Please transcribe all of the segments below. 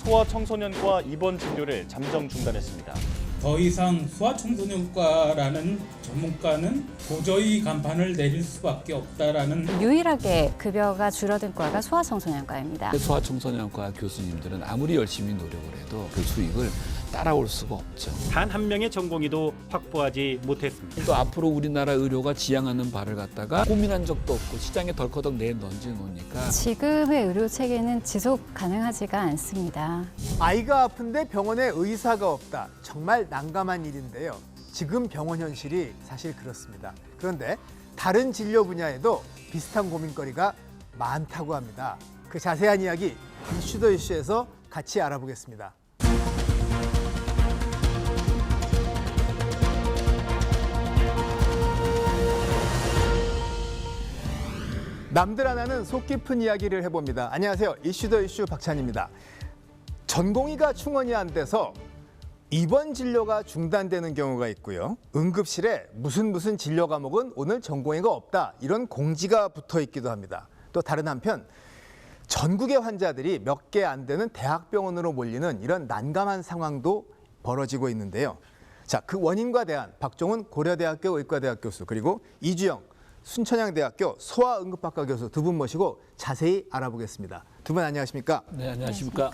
소아청소년과 입원 진료를 잠정 중단했습니다. 더 이상 소아청소년과라는 전문가는 도저히 간판을 내릴 수밖에 없다라는 유일하게 급여가 줄어든 과가 소아청소년과입니다. 소아청소년과 교수님들은 아무리 열심히 노력을 해도 그 수익을 따라올 수가 없죠. 단 한 명의 전공의도 확보하지 못했습니다. 또 앞으로 우리나라 의료가 지향하는 바를 갖다가 고민한 적도 없고 시장에 덜커덕 내던져 놓으니까 지금의 의료 체계는 지속 가능하지가 않습니다. 아이가 아픈데 병원에 의사가 없다. 정말 난감한 일인데요. 지금 병원 현실이 사실 그렇습니다. 그런데 다른 진료 분야에도 비슷한 고민거리가 많다고 합니다. 그 자세한 이야기 이슈 더 이슈에서 같이 알아보겠습니다. 남들 안 하는 속 깊은 이야기를 해봅니다. 안녕하세요. 이슈 더 이슈 박찬입니다. 전공의가 충원이 안 돼서 입원 진료가 중단되는 경우가 있고요. 응급실에 무슨 진료 과목은 오늘 전공의가 없다. 이런 공지가 붙어 있기도 합니다. 또 다른 한편 전국의 환자들이 몇 개 안 되는 대학병원으로 몰리는 이런 난감한 상황도 벌어지고 있는데요. 자, 그 원인과 대안 박종훈 고려대학교 의과대학 교수 그리고 이주영 순천향대학교 소아응급학과 교수 두 분 모시고 자세히 알아보겠습니다. 두 분 안녕하십니까? 네, 안녕하십니까?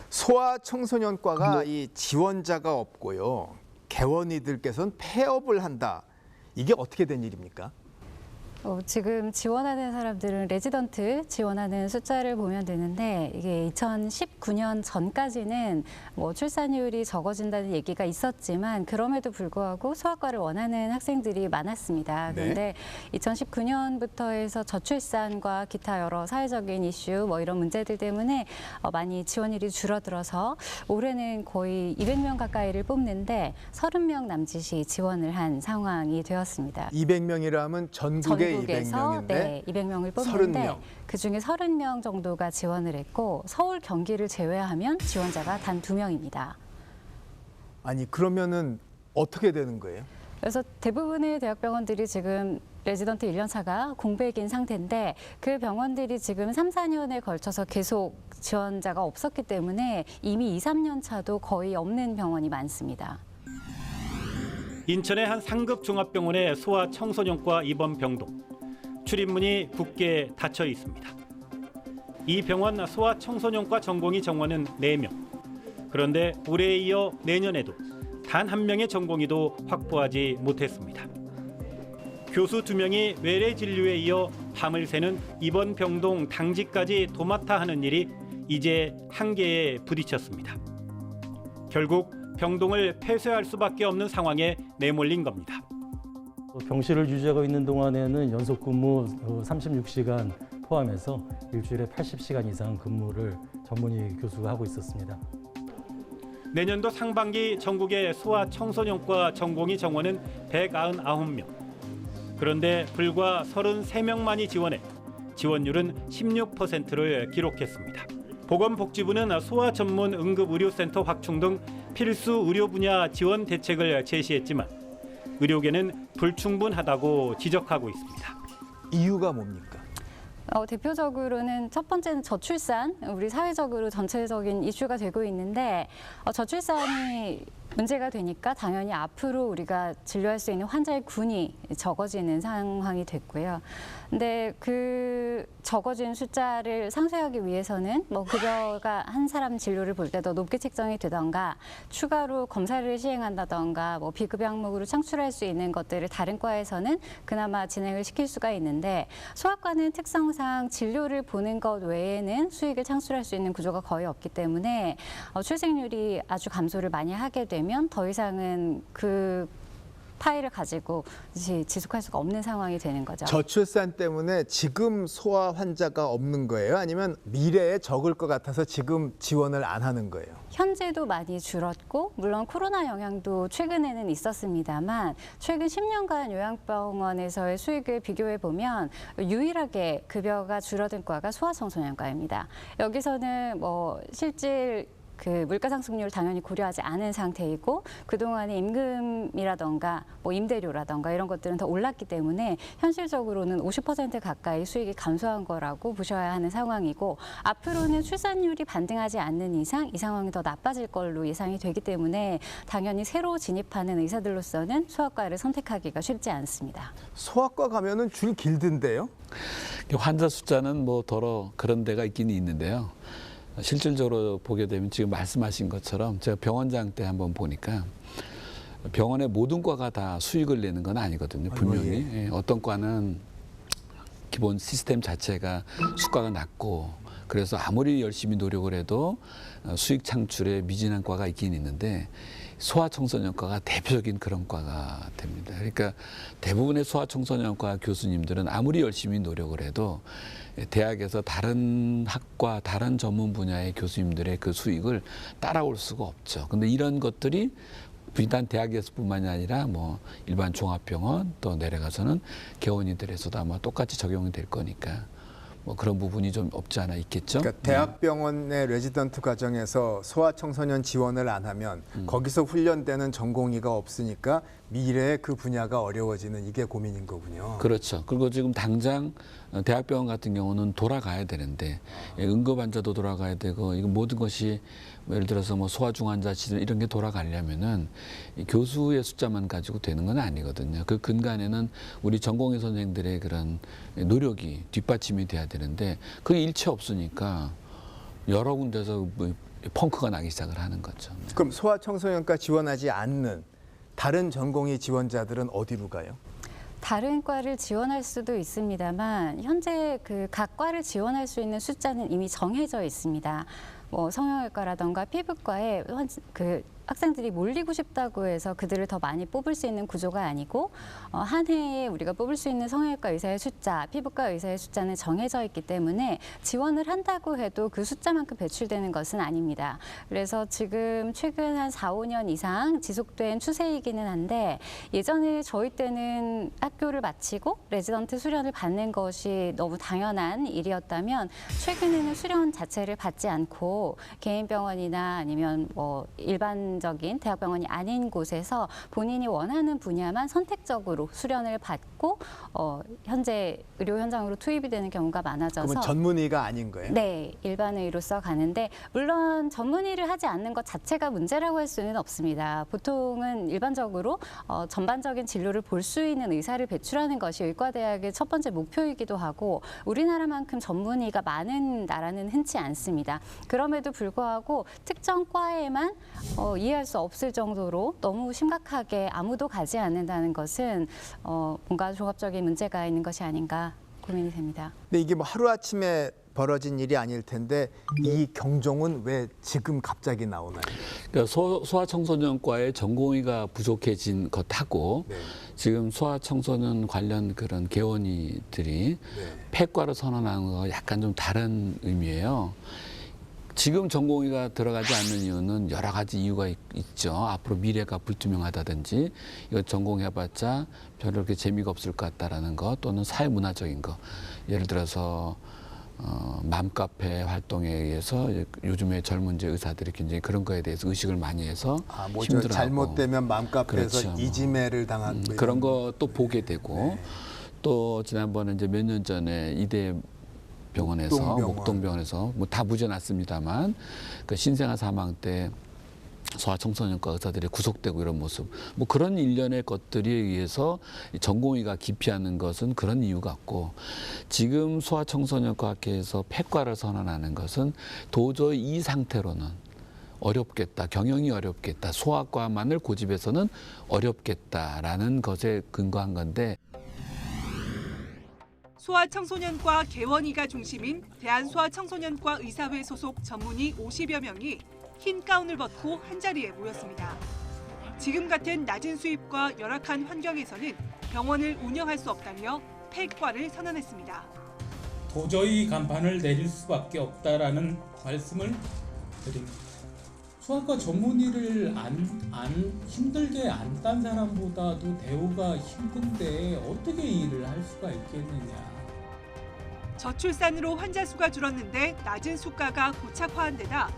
소아청소년과가 이 지원자가 없고요. 개원이들께서는 폐업을 한다. 이게 어떻게 된 일입니까? 지금 지원하는 사람들은 레지던트 지원하는 숫자를 보면 되는데 이게 2019년 전까지는 뭐 출산율이 적어진다는 얘기가 있었지만 그럼에도 불구하고 소아과를 원하는 학생들이 많았습니다. 그런데 2019년부터 해서 저출산과 기타 여러 사회적인 이슈 뭐 이런 문제들 때문에 많이 지원율이 줄어들어서 올해는 거의 200명 가까이를 뽑는데 30명 남짓이 지원을 한 상황이 되었습니다. 200명이라면 전국에 전국에서 200명인데 네, 200명을 뽑는데 30명. 그중에 30명 정도가 지원을 했고 서울, 경기를 제외하면 지원자가 단 2명입니다. 아니 그러면은 어떻게 되는 거예요? 그래서 대부분의 대학병원들이 지금 레지던트 1년차가 공백인 상태인데 그 병원들이 지금 3, 4년에 걸쳐서 계속 지원자가 없었기 때문에 이미 2, 3년 차도 거의 없는 병원이 많습니다. 인천의 한 상급 종합병원의 소아청소년과 입원 병동. 출입문이 굳게 닫혀 있습니다. 이 병원 소아청소년과 전공의 정원은 4명. 그런데 올해에 이어 내년에도 단 한 명의 전공의도 확보하지 못했습니다. 교수 2명이 외래 진료에 이어 밤을 새는 입원 병동 당직까지 도맡아 하는 일이 이제 한계에 부딪혔습니다. 결국 병동을 폐쇄할 수밖에 없는 상황에 내몰린 겁니다. 병실을 유지하고 있는 동안에는 연속 근무 36시간 포함해서 일주일에 80시간 이상 근무를 전문의 교수가 하고 있었습니다. 내년도 상반기 전국의 소아청소년과 전공의 정원은 199명. 그런데 불과 33명만이 지원해 지원율은 16%를 기록했습니다. 보건복지부는 소아 전문 응급의료센터 확충 등 필수 의료 분야 지원 대책을 제시했지만 의료계는 불충분하다고 지적하고 있습니다. 이유가 뭡니까? 대표적으로는 첫 번째는 저출산, 우리 사회적으로 전체적인 이슈가 되고 있는데 저출산이 문제가 되니까 당연히 앞으로 우리가 진료할 수 있는 환자의 군이 적어지는 상황이 됐고요. 근데 그 적어진 숫자를 상쇄하기 위해서는 뭐 급여가 한 사람 진료를 볼 때 더 높게 책정이 되던가 추가로 검사를 시행한다던가 뭐 비급여 항목으로 창출할 수 있는 것들을 다른 과에서는 그나마 진행을 시킬 수가 있는데 소아과는 특성상 진료를 보는 것 외에는 수익을 창출할 수 있는 구조가 거의 없기 때문에 출생률이 아주 감소를 많이 하게 되면 더 이상은 그 파일을 가지고 지속할 수가 없는 상황이 되는 거죠. 저출산 때문에 지금 소아 환자가 없는 거예요? 아니면 미래에 적을 것 같아서 지금 지원을 안 하는 거예요? 현재도 많이 줄었고 물론 코로나 영향도 최근에는 있었습니다만 최근 10년간 요양병원에서의 수익을 비교해 보면 유일하게 급여가 줄어든 과가 소아청소년과입니다. 여기서는 뭐 실질 그 물가 상승률을 당연히 고려하지 않은 상태이고 그동안의 임금이라던가 뭐 임대료라던가 이런 것들은 더 올랐기 때문에 현실적으로는 50% 가까이 수익이 감소한 거라고 보셔야 하는 상황이고 앞으로는 출산율이 반등하지 않는 이상 이 상황이 더 나빠질 걸로 예상이 되기 때문에 당연히 새로 진입하는 의사들로서는 소아과를 선택하기가 쉽지 않습니다. 소아과 가면은 줄 길던데요? 환자 숫자는 뭐 더러 그런 데가 있긴 있는데요. 실질적으로 보게 되면 지금 말씀하신 것처럼 제가 병원장 때 한번 보니까 병원의 모든 과가 다 수익을 내는 건 아니거든요. 분명히 예, 어떤 과는 기본 시스템 자체가 수가가 낮고 그래서 아무리 열심히 노력을 해도 수익 창출에 미진한 과가 있긴 있는데 소아청소년과가 대표적인 그런 과가 됩니다. 그러니까 대부분의 소아청소년과 교수님들은 아무리 열심히 노력을 해도 대학에서 다른 학과, 다른 전문 분야의 교수님들의 그 수익을 따라올 수가 없죠. 근데 이런 것들이 비단 대학에서뿐만이 아니라 뭐 일반 종합병원 또 내려가서는 개원이들에서도 아마 똑같이 적용이 될 거니까 뭐 그런 부분이 좀 없지 않아 있겠죠. 그러니까 대학병원의 레지던트 과정에서 소아청소년 지원을 안 하면 거기서 훈련되는 전공의가 없으니까 미래에 그 분야가 어려워지는 이게 고민인 거군요. 그렇죠. 그리고 지금 당장 대학병원 같은 경우는 돌아가야 되는데 응급 환자도 돌아가야 되고 이거 모든 것이 예를 들어서 뭐 소아중환자 시설 이런 게 돌아가려면은 이 교수의 숫자만 가지고 되는 건 아니거든요. 그 근간에는 우리 전공의 선생들의 그런 노력이 뒷받침이 돼야 되는데 그게 일체 없으니까 여러 군데서 뭐 펑크가 나기 시작을 하는 거죠. 그럼 소아청소년과 지원하지 않는 다른 전공의 지원자들은 어디로 가요? 다른 과를 지원할 수도 있습니다만 현재 그 각 과를 지원할 수 있는 숫자는 이미 정해져 있습니다. 뭐 성형외과라던가 피부과에 그 학생들이 몰리고 싶다고 해서 그들을 더 많이 뽑을 수 있는 구조가 아니고 한 해에 우리가 뽑을 수 있는 성형외과 의사의 숫자, 피부과 의사의 숫자는 정해져 있기 때문에 지원을 한다고 해도 그 숫자만큼 배출되는 것은 아닙니다. 그래서 지금 최근 한 4, 5년 이상 지속된 추세이기는 한데 예전에 저희 때는 학교를 마치고 레지던트 수련을 받는 것이 너무 당연한 일이었다면 최근에는 수련 자체를 받지 않고 개인 병원이나 아니면 뭐 일반적인 대학병원이 아닌 곳에서 본인이 원하는 분야만 선택적으로 수련을 받고 현재 의료 현장으로 투입이 되는 경우가 많아져서 그러면 전문의가 아닌 거예요? 네, 일반의로서 가는데 물론 전문의를 하지 않는 것 자체가 문제라고 할 수는 없습니다. 보통은 일반적으로 전반적인 진료를 볼 수 있는 의사를 배출하는 것이 의과대학의 첫 번째 목표이기도 하고 우리나라만큼 전문의가 많은 나라는 흔치 않습니다. 그럼에도 불구하고 특정 과에만 이해할 수 없을 정도로 너무 심각하게 아무도 가지 않는다는 것은 뭔가 종합적인 문제가 있는 것이 아닌가 고민이 됩니다. 근데 이게 뭐 하루아침에 벌어진 일이 아닐 텐데 이 경종은 왜 지금 갑자기 나오나요? 그러니까 소아청소년과의 전공의가 부족해진 것하고 지금 소아청소년 관련 그런 개원이들이 폐과를 선언하는 거 약간 좀 다른 의미예요. 지금 전공의가 들어가지 않는 이유는 여러 가지 이유가 있죠. 앞으로 미래가 불투명하다든지 이거 전공해봤자 별로 그렇게 재미가 없을 것 같다라는 것 또는 사회문화적인 것. 예를 들어서 맘카페 활동에 의해서 요즘에 젊은 의사들이 굉장히 그런 거에 대해서 의식을 많이 해서 힘들어하고 잘못되면 맘카페에서 그렇죠. 이지매를 당한 그런 거 또 보게 되고 또 지난번에 이제 몇 년 전에 이대 병원에서 목동병원에서 뭐 다 무죄났습니다만 그 신생아 사망 때 소아청소년과 의사들이 구속되고 이런 모습 뭐 그런 일련의 것들에 의해서 전공의가 기피하는 것은 그런 이유 같고 지금 소아청소년과 학회에서 폐과를 선언하는 것은 도저히 이 상태로는 어렵겠다, 경영이 어렵겠다, 소아과만을 고집해서는 어렵겠다라는 것에 근거한 건데 소아청소년과 개원의가 중심인 대한소아청소년과 의사회 소속 전문의 50여 명이 흰 가운을 벗고 한자리에 모였습니다. 지금 같은 낮은 수입과 열악한 환경에서는 병원을 운영할 수 없다며 폐과를 선언했습니다. 도저히 간판을 내릴 수밖에 없다라는 말씀을 드립니다. 소아과 전문의를 힘들게 안 딴 사람보다도 대우가 힘든데 어떻게 일을 할 수가 있겠느냐. 저출산으로 환자 수가 줄었는데 낮은 수가가 고착화한 데다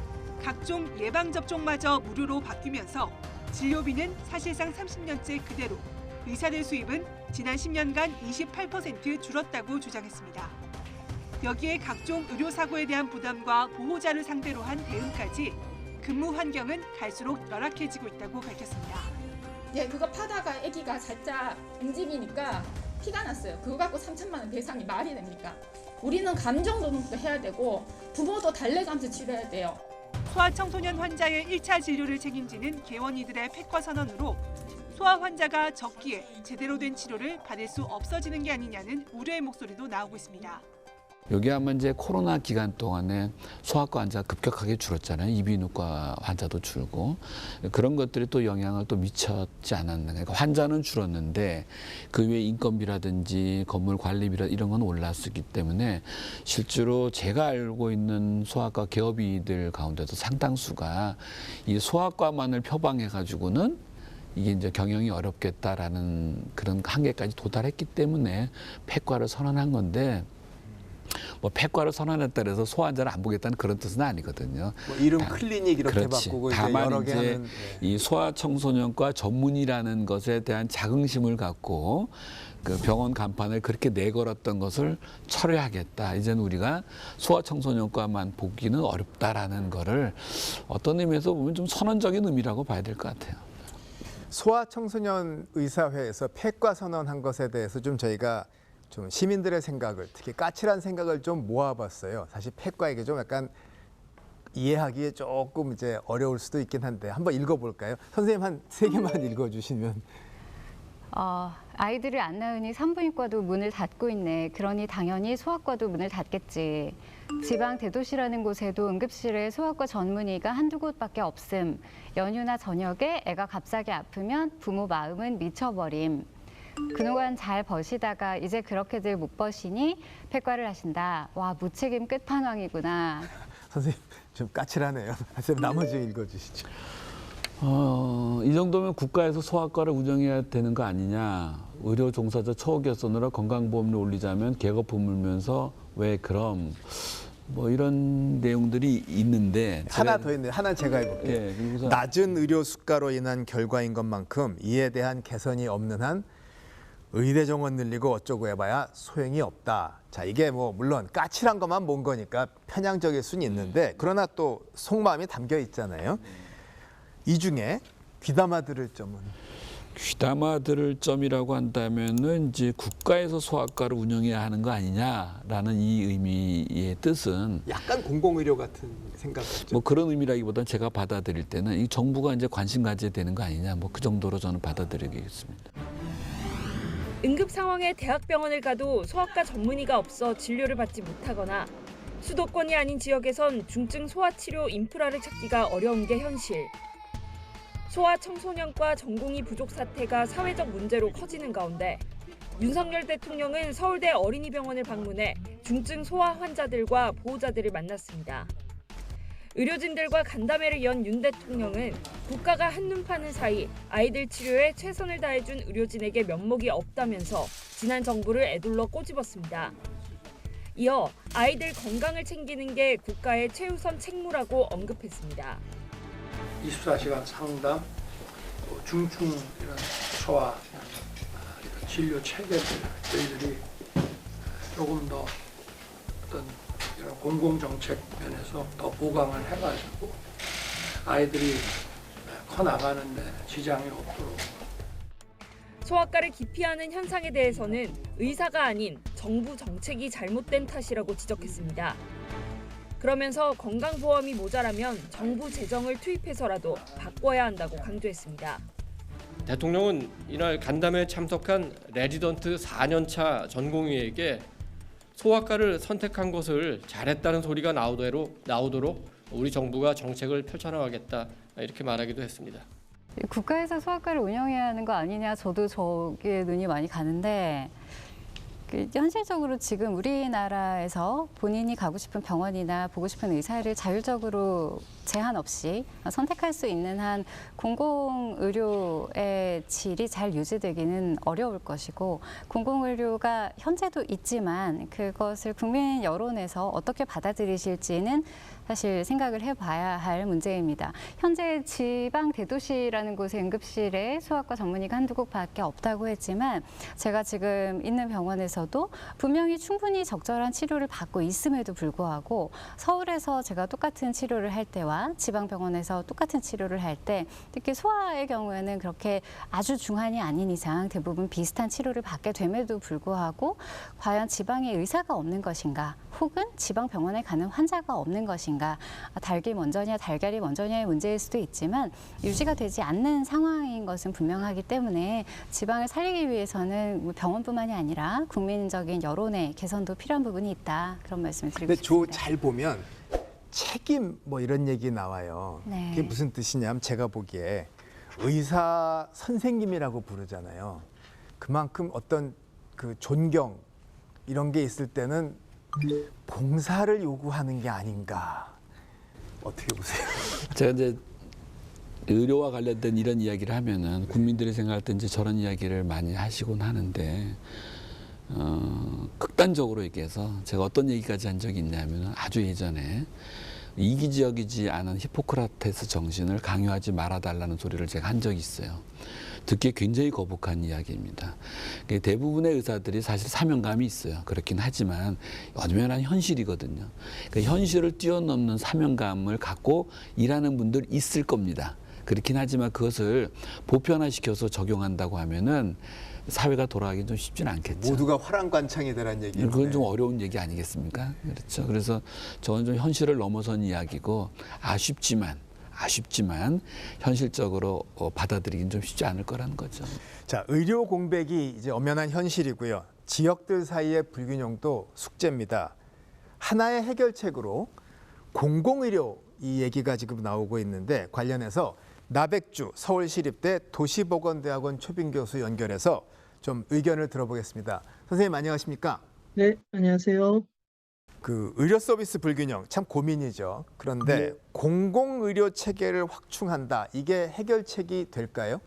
각종 예방접종마저 무료로 바뀌면서 진료비는 사실상 30년째 그대로, 의사들 수입은 지난 10년간 28% 줄었다고 주장했습니다. 여기에 각종 의료사고에 대한 부담과 보호자를 상대로 한 대응까지 근무 환경은 갈수록 열악해지고 있다고 밝혔습니다. 예, 그거 파다가 아기가 살짝 움직이니까 피가 났어요. 그거 갖고 3천만 원 배상이 말이 됩니까? 우리는 감정노동도 해야 되고 부모도 달래감수 치료해야 돼요. 소아청소년 환자의 1차 진료를 책임지는 개원이들의 폐과 선언으로 소아 환자가 적기에 제대로 된 치료를 받을 수 없어지는 게 아니냐는 우려의 목소리도 나오고 있습니다. 여기 아마 이제 코로나 기간 동안에 소아과 환자가 급격하게 줄었잖아요. 이비인후과 환자도 줄고 그런 것들이 또 영향을 또 미쳤지 않았나. 그러니까 환자는 줄었는데 그 외에 인건비라든지 건물 관리비라 이런 건 올랐기 때문에 실제로 제가 알고 있는 소아과 개업이들 가운데도 상당수가 이 소아과만을 표방해 가지고는 이게 이제 경영이 어렵겠다라는 그런 한계까지 도달했기 때문에 폐과를 선언한 건데. 뭐 폐과를 선언했다 해서 소환자를 안 보겠다는 그런 뜻은 아니거든요. 뭐 이름 클리닉 이렇게 그렇지. 바꾸고 이제 다만 여러 개 이제 하는. 이 소아청소년과 전문이라는 것에 대한 자긍심을 갖고 그 병원 간판을 그렇게 내걸었던 것을 철회하겠다. 이제는 우리가 소아청소년과만 보기는 어렵다라는 거를 어떤 의미에서 보면 좀 선언적인 의미라고 봐야 될 것 같아요. 소아청소년 의사회에서 폐과 선언한 것에 대해서 좀 저희가 좀 시민들의 생각을, 특히 까칠한 생각을 좀 모아봤어요. 사실 폐과에게 좀 약간 이해하기에 조금 이제 어려울 수도 있긴 한데 한번 읽어볼까요? 선생님 한 3개만 읽어주시면. 아이들을 안 낳으니 산부인과도 문을 닫고 있네. 그러니 당연히 소아과도 문을 닫겠지. 지방 대도시라는 곳에도 응급실에 소아과 전문의가 한두 곳밖에 없음. 연휴나 저녁에 애가 갑자기 아프면 부모 마음은 미쳐버림. 그동안 잘 버시다가 이제 그렇게들 못 버시니 폐과를 하신다. 와, 무책임 끝판왕이구나. 선생님 좀 까칠하네요. 선생님 나머지 읽어주시죠. 이 정도면 국가에서 소아과를 운영해야 되는 거 아니냐. 의료 종사자 처우 개선으로 건강보험료 올리자면 개거품 물면서 왜 그럼 뭐 이런 내용들이 있는데 하나 더 있네요. 하나 제가 해볼게요. 예, 그리고서 낮은 의료 수가로 인한 결과인 것만큼 이에 대한 개선이 없는 한 의대 정원 늘리고 어쩌고 해봐야 소용이 없다. 자, 이게 뭐 물론 까칠한 것만 본 거니까 편향적일 수는 있는데 그러나 또 속마음이 담겨 있잖아요. 이 중에 귀담아 들을 점은? 귀담아 들을 점이라고 한다면은 이제 국가에서 소아과를 운영해야 하는 거 아니냐라는 이 의미의 뜻은 약간 공공의료 같은 생각 같죠. 뭐 그런 의미라기보다는 제가 받아들일 때는 이 정부가 이제 관심 가져야 되는 거 아니냐 뭐 그 정도로 저는 받아들이겠습니다. 응급 상황에 대학병원을 가도 소아과 전문의가 없어 진료를 받지 못하거나 수도권이 아닌 지역에선 중증 소아치료 인프라를 찾기가 어려운 게 현실. 소아청소년과 전공의 부족 사태가 사회적 문제로 커지는 가운데 윤석열 대통령은 서울대 어린이병원을 방문해 중증 소아 환자들과 보호자들을 만났습니다. 의료진들과 간담회를 연 윤 대통령은 국가가 한눈 파는 사이 아이들 치료에 최선을 다해준 의료진에게 면목이 없다면서 지난 정부를 애둘러 꼬집었습니다. 이어 아이들 건강을 챙기는 게 국가의 최우선 책무라고 언급했습니다. 24시간 상담, 중증 이런 소아 진료 체계들 저희들이 조금 더 어떤 이런 공공정책 면에서 더 보강을 해가지고 아이들이 커나가는데 지장이 없도록. 소아과를 기피하는 현상에 대해서는 의사가 아닌 정부 정책이 잘못된 탓이라고 지적했습니다. 그러면서 건강보험이 모자라면 정부 재정을 투입해서라도 바꿔야 한다고 강조했습니다. 대통령은 이날 간담회에 참석한 레지던트 4년차 전공의에게 소아과를 선택한 것을 잘했다는 소리가 나오도록 우리 정부가 정책을 펼쳐나가겠다 이렇게 말하기도 했습니다. 국가에서 소아과를 운영해야 하는 거 아니냐, 저도 저기에 눈이 많이 가는데 현실적으로 지금 우리나라에서 본인이 가고 싶은 병원이나 보고 싶은 의사를 자율적으로 제한 없이 선택할 수 있는 한 공공의료의 질이 잘 유지되기는 어려울 것이고, 공공의료가 현재도 있지만 그것을 국민 여론에서 어떻게 받아들이실지는 사실 생각을 해봐야 할 문제입니다. 현재 지방 대도시라는 곳의 응급실에 소아과 전문의가 한두 곳밖에 없다고 했지만 제가 지금 있는 병원에서도 분명히 충분히 적절한 치료를 받고 있음에도 불구하고 서울에서 제가 똑같은 치료를 할 때와 지방병원에서 똑같은 치료를 할 때 특히 소아의 경우에는 그렇게 아주 중환이 아닌 이상 대부분 비슷한 치료를 받게 됨에도 불구하고 과연 지방에 의사가 없는 것인가 혹은 지방병원에 가는 환자가 없는 것인가 닭이 먼저냐 달걀이 먼저냐의 문제일 수도 있지만 유지가 되지 않는 상황인 것은 분명하기 때문에 지방을 살리기 위해서는 병원뿐만이 아니라 국민적인 여론의 개선도 필요한 부분이 있다. 그런 말씀을 드리고 근데 싶습니다. 잘 보면 책임 뭐 이런 얘기 나와요. 네. 그게 무슨 뜻이냐면 제가 보기에 의사 선생님이라고 부르잖아요. 그만큼 어떤 그 존경 이런 게 있을 때는 봉사를 요구하는 게 아닌가. 어떻게 보세요? 제가 이제 의료와 관련된 이런 이야기를 하면은 국민들이 생각할 때 이제 저런 이야기를 많이 하시곤 하는데 극단적으로 얘기해서 제가 어떤 얘기까지 한 적이 있냐면 아주 예전에 이기적이지 않은 히포크라테스 정신을 강요하지 말아달라는 소리를 제가 한 적이 있어요. 듣기에 굉장히 거북한 이야기입니다. 대부분의 의사들이 사실 사명감이 있어요. 그렇긴 하지만 엄연한 현실이거든요. 그러니까 현실을 뛰어넘는 사명감을 갖고 일하는 분들 있을 겁니다. 그렇긴 하지만 그것을 보편화시켜서 적용한다고 하면은 사회가 돌아가기 좀 쉽지는 않겠죠. 모두가 화랑관창이 되라는 얘기예요. 그건 좀 어려운 얘기 아니겠습니까? 그렇죠. 그래서 저는 좀 현실을 넘어선 이야기고 아쉽지만 현실적으로 받아들이긴 좀 쉽지 않을 거라는 거죠. 자, 의료 공백이 이제 엄연한 현실이고요. 지역들 사이의 불균형도 숙제입니다. 하나의 해결책으로 공공의료 이 얘기가 지금 나오고 있는데 관련해서 나백주 서울시립대 도시보건대학원 초빙 교수 연결해서 좀 의견을 들어보겠습니다. 선생님 안녕하십니까? 네, 안녕하세요. 그 의료 서비스 불균형 참 고민이죠. 그런데 네. 공공의료 체계를 확충한다. 이게 해결책이 될까요?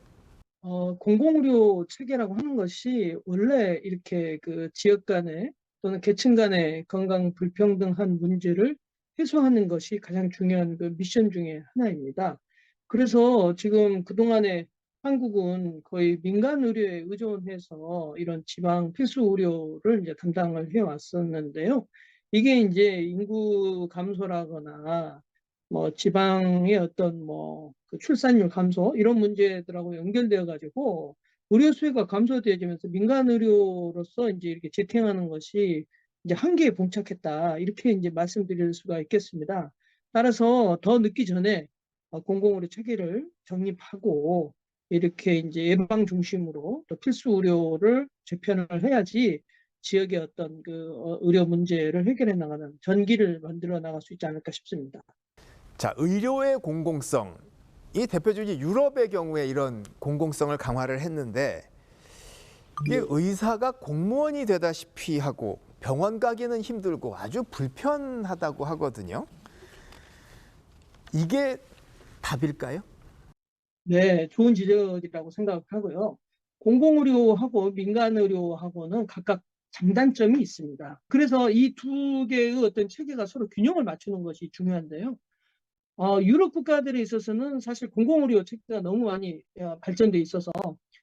공공의료 체계라고 하는 것이 원래 이렇게 그 지역 간의 또는 계층 간의 건강 불평등한 문제를 해소하는 것이 가장 중요한 그 미션 중에 하나입니다. 그래서 지금 그동안에 한국은 거의 민간 의료에 의존해서 이런 지방 필수 의료를 이제 담당을 해왔었는데요. 이게 이제 인구 감소라거나 뭐 지방의 어떤 뭐 그 출산율 감소 이런 문제들하고 연결되어 가지고 의료 수요가 감소되면서 민간 의료로서 이제 이렇게 재택하는 것이 이제 한계에 봉착했다 이렇게 이제 말씀드릴 수가 있겠습니다. 따라서 더 늦기 전에 공공의료 체계를 정립하고 이렇게 이제 예방 중심으로 또 필수 의료를 재편을 해야지 지역의 어떤 그 의료 문제를 해결해 나가는 전기를 만들어 나갈 수 있지 않을까 싶습니다. 자, 의료의 공공성. 이 대표적인 유럽의 경우에 이런 공공성을 강화를 했는데 이게 의사가 공무원이 되다시피 하고 병원 가기는 힘들고 아주 불편하다고 하거든요. 이게 답일까요? 네, 좋은 지적이라고 생각하고요. 공공의료하고 민간의료하고는 각각 장단점이 있습니다. 그래서 이 두 개의 어떤 체계가 서로 균형을 맞추는 것이 중요한데요. 유럽 국가들에 있어서는 사실 공공의료 체계가 너무 많이 발전돼 있어서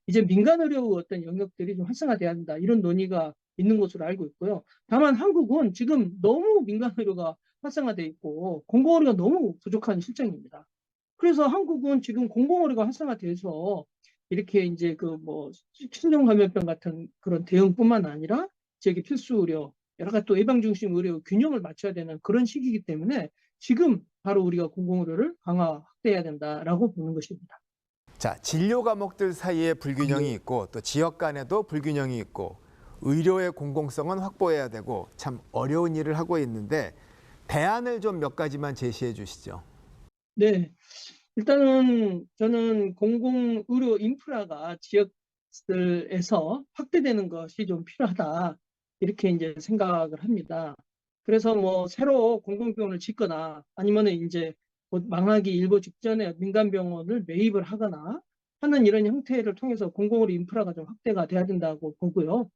이제 민간의료 어떤 영역들이 좀 활성화돼야 한다 이런 논의가 있는 것으로 알고 있고요. 다만 한국은 지금 너무 민간의료가 활성화돼 있고 공공의료가 너무 부족한 실정입니다. 그래서 한국은 지금 공공의료가 활성화돼서 이렇게 이제 그 뭐 신종감염병 같은 그런 대응뿐만 아니라 지역의 필수 의료 여러 가지 또 예방 중심 의료 균형을 맞춰야 되는 그런 시기이기 때문에 지금 바로 우리가 공공의료를 강화 확대해야 된다라고 보는 것입니다. 자, 진료 과목들 사이에 불균형이 있고 또 지역 간에도 불균형이 있고 의료의 공공성은 확보해야 되고 참 어려운 일을 하고 있는데 대안을 좀 몇 가지만 제시해 주시죠. 네, 일단은 저는 공공의료 인프라가 지역들에서 확대되는 것이 좀 필요하다 이렇게 이제 생각을 합니다. 그래서 뭐 새로 공공병원을 짓거나 아니면 이제 곧 망하기 일보 직전에 민간병원을 매입을 하거나 하는 이런 형태를 통해서 공공의료 인프라가 좀 확대가 돼야 된다고 보고요.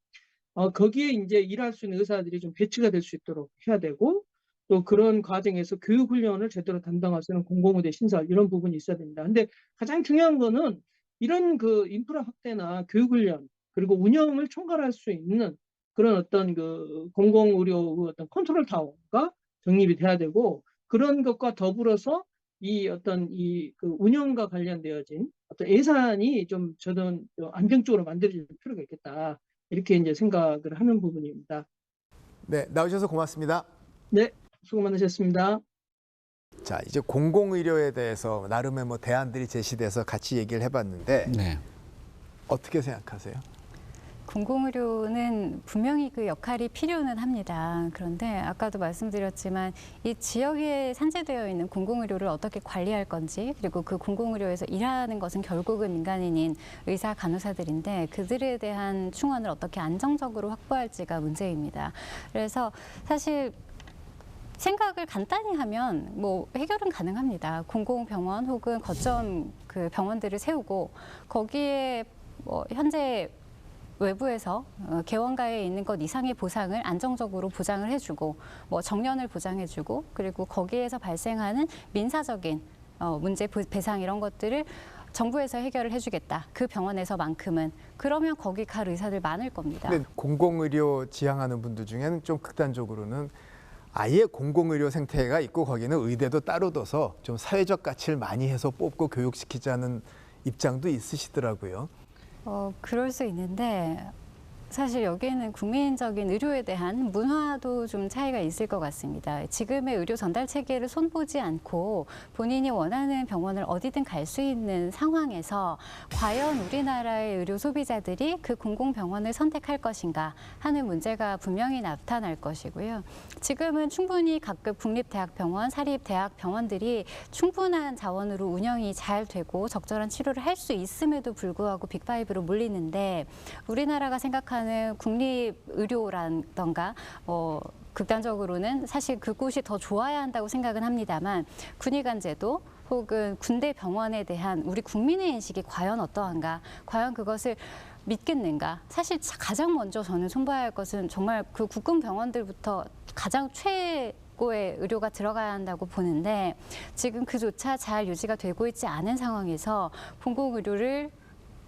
거기에 이제 일할 수 있는 의사들이 좀 배치가 될 수 있도록 해야 되고 또 그런 과정에서 교육 훈련을 제대로 담당할 수 있는 공공의대 신설 이런 부분이 있어야 됩니다. 근데 가장 중요한 거는 이런 그 인프라 확대나 교육 훈련 그리고 운영을 총괄할 수 있는 그런 어떤 그 공공의료 어떤 컨트롤 타워가 정립이 돼야 되고 그런 것과 더불어서 이 어떤 이 그 운영과 관련되어진 어떤 예산이 좀 저는 안정적으로 만들어질 필요가 있겠다. 이렇게 이제 생각을 하는 부분입니다. 네, 나오셔서 고맙습니다. 네, 수고 많으셨습니다. 자, 이제 공공의료에 대해서 나름의 뭐 대안들이 제시돼서 같이 얘기를 해봤는데 네. 어떻게 생각하세요? 공공의료는 분명히 그 역할이 필요는 합니다. 그런데 아까도 말씀드렸지만 이 지역에 산재되어 있는 공공의료를 어떻게 관리할 건지 그리고 그 공공의료에서 일하는 것은 결국은 민간인인 의사, 간호사들인데 그들에 대한 충원을 어떻게 안정적으로 확보할지가 문제입니다. 그래서 사실 생각을 간단히 하면 뭐 해결은 가능합니다. 공공병원 혹은 거점 그 병원들을 세우고 거기에 뭐 현재 외부에서 개원가에 있는 것 이상의 보상을 안정적으로 보장을 해주고 뭐 정년을 보장해주고 그리고 거기에서 발생하는 민사적인 문제 배상 이런 것들을 정부에서 해결을 해주겠다. 그 병원에서만큼은. 그러면 거기 갈 의사들 많을 겁니다. 근데 공공의료 지향하는 분들 중에는 좀 극단적으로는 아예 공공의료 생태가 있고 거기는 의대도 따로 둬서 좀 사회적 가치를 많이 해서 뽑고 교육시키자는 입장도 있으시더라고요. 그럴 수 있는데 사실 여기에는 국민적인 의료에 대한 문화도 좀 차이가 있을 것 같습니다. 지금의 의료 전달 체계를 손보지 않고 본인이 원하는 병원을 어디든 갈 수 있는 상황에서 과연 우리나라의 의료 소비자들이 그 공공병원을 선택할 것인가 하는 문제가 분명히 나타날 것이고요. 지금은 충분히 각급 국립대학병원, 사립대학병원들이 충분한 자원으로 운영이 잘 되고 적절한 치료를 할 수 있음에도 불구하고 빅5로 몰리는데 우리나라가 생각하는 국립의료라던가 극단적으로는 사실 그곳이 더 좋아야 한다고 생각은 합니다만 군의관제도 혹은 군대 병원에 대한 우리 국민의 인식이 과연 어떠한가, 과연 그것을 믿겠는가. 사실 가장 먼저 저는 손봐야 할 것은 정말 그 국군 병원들부터 가장 최고의 의료가 들어가야 한다고 보는데 지금 그조차 잘 유지가 되고 있지 않은 상황에서 공공의료를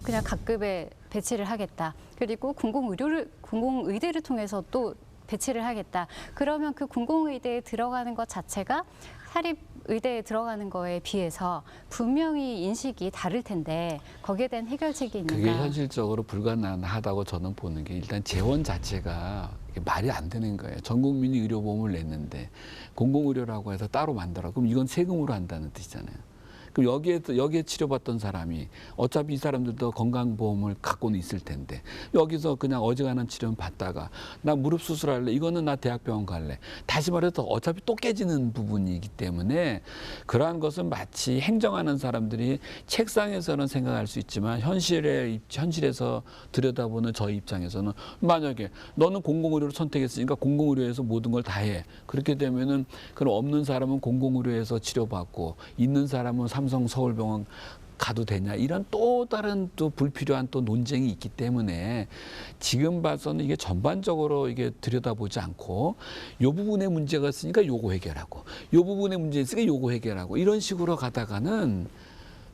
그냥 각급에 배치를 하겠다. 그리고 공공의대를 통해서 또 배치를 하겠다. 그러면 그 공공의대에 들어가는 것 자체가 사립의대에 들어가는 거에 비해서 분명히 인식이 다를 텐데 거기에 대한 해결책이 있는가? 그게 현실적으로 불가능하다고 저는 보는 게 일단 재원 자체가 말이 안 되는 거예요. 전 국민이 의료보험을 냈는데 공공의료라고 해서 따로 만들어. 그럼 이건 세금으로 한다는 뜻이잖아요. 그럼 여기에 치료받던 사람이 어차피 이 사람들도 건강보험을 갖고는 있을 텐데 여기서 그냥 어지간한 치료는 받다가 나 무릎 수술할래. 이거는 나 대학병원 갈래. 다시 말해서 어차피 또 깨지는 부분이기 때문에 그러한 것은 마치 행정하는 사람들이 책상에서는 생각할 수 있지만 현실에서 들여다보는 저희 입장에서는 만약에 너는 공공의료를 선택했으니까 공공의료에서 모든 걸 다 해. 그렇게 되면은 그럼 없는 사람은 공공의료에서 치료받고 있는 사람은 삼성 서울병원 가도 되냐 이런 또 다른 또 불필요한 또 논쟁이 있기 때문에 지금 봐서는 이게 전반적으로 이게 들여다보지 않고 요 부분에 문제가 있으니까 요거 해결하고 요 부분에 문제 있으니까 요거 해결하고 이런 식으로 가다가는